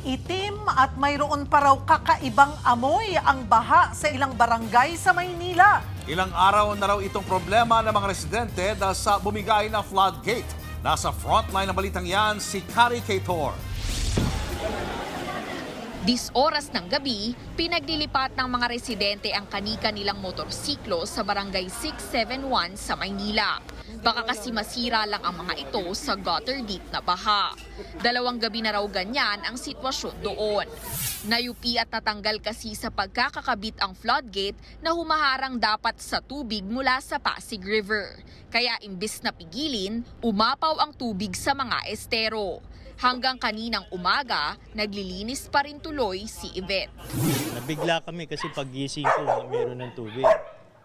itim at mayroon pa raw kakaibang amoy ang baha sa ilang barangay sa Maynila. Ilang araw na raw itong problema ng mga residente dahil sa bumigay na floodgate. Nasa frontline ng balitang yan si Kari Kator. 10 oras ng gabi, pinaglilipat ng mga residente ang kani-kanilang motorsiklo sa barangay 671 sa Maynila. Baka kasi masira lang ang mga ito sa gutter deep na baha. 2 gabi na raw ganyan ang sitwasyon doon. Nayupi at natanggal kasi sa pagkakakabit ang floodgate na humaharang dapat sa tubig mula sa Pasig River. Kaya imbis na pigilin, umapaw ang tubig sa mga estero. Hanggang kaninang umaga, naglilinis pa rin tuloy si Yvette. Nabigla kami kasi paggising ko, meron ng tubig.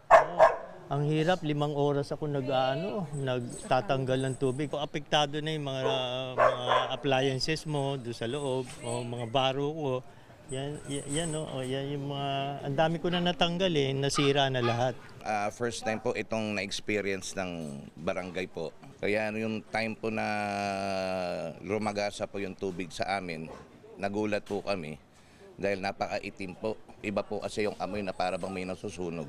Oh, ang hirap, 5 oras ako nagtatanggal ng tubig. Apektado na yung mga appliances mo doon sa loob, o mga baro ko. Yan yung mga, ang dami ko na natanggal nasira na lahat. First time po itong na-experience ng barangay po. Kaya yung time po na lumagasa po yung tubig sa amin, nagulat po kami dahil napakaitim po. Iba po kasi yung amoy na para bang may nasusunog.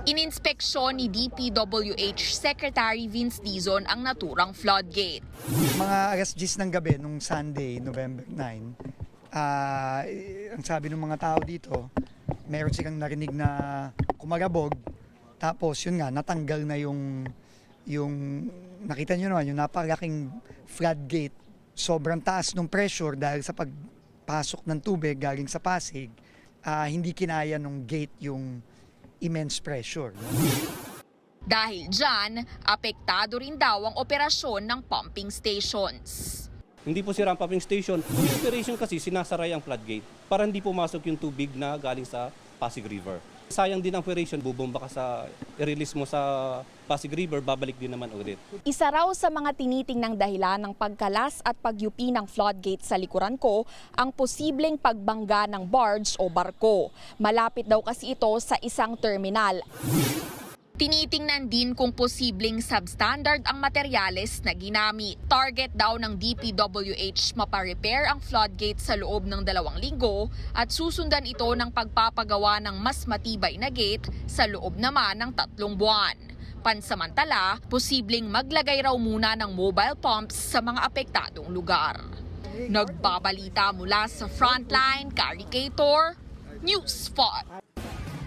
Ininspeksyon ni DPWH Secretary Vince Dizon ang naturang floodgate. Mga alas 10 ng gabi nung Sunday, November 9, ang sabi ng mga tao dito, meron silang narinig na kumarabog. Tapos yun nga, natanggal na yung nakita nyo naman, yung napakalaking floodgate. Sobrang taas ng pressure dahil sa pagpasok ng tubig galing sa Pasig, hindi kinaya ng gate yung immense pressure. Dahil dyan, apektado rin daw ang operasyon ng pumping stations. Hindi po sira ang pumping station. Yung operation kasi sinasaray ang floodgate para hindi pumasok yung tubig na galing sa Pasig River. Sayang din ang operation, bubomba ka i-release mo sa Pasig River, babalik din naman ulit. Isa raw sa mga tinitingnang dahilan ng pagkalas at pagyupi ng floodgate sa likuran ko ang posibleng pagbangga ng barge o barko. Malapit daw kasi ito sa isang terminal. Tinitingnan din kung posibleng substandard ang materyales na ginamit. Target daw ng DPWH maparepair ang floodgate sa loob ng 2 linggo at susundan ito ng pagpapagawa ng mas matibay na gate sa loob naman ng 3 buwan. Pansamantala, posibleng maglagay raw muna ng mobile pumps sa mga apektadong lugar. Nagbabalita mula sa Frontline, Kari Kator, News 5.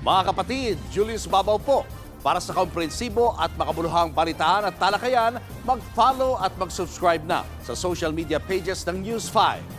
Mga kapatid, Julius Babaw po. Para sa komprehensibo at makabuluhang balitaan at talakayan, mag-follow at mag-subscribe na sa social media pages ng News 5.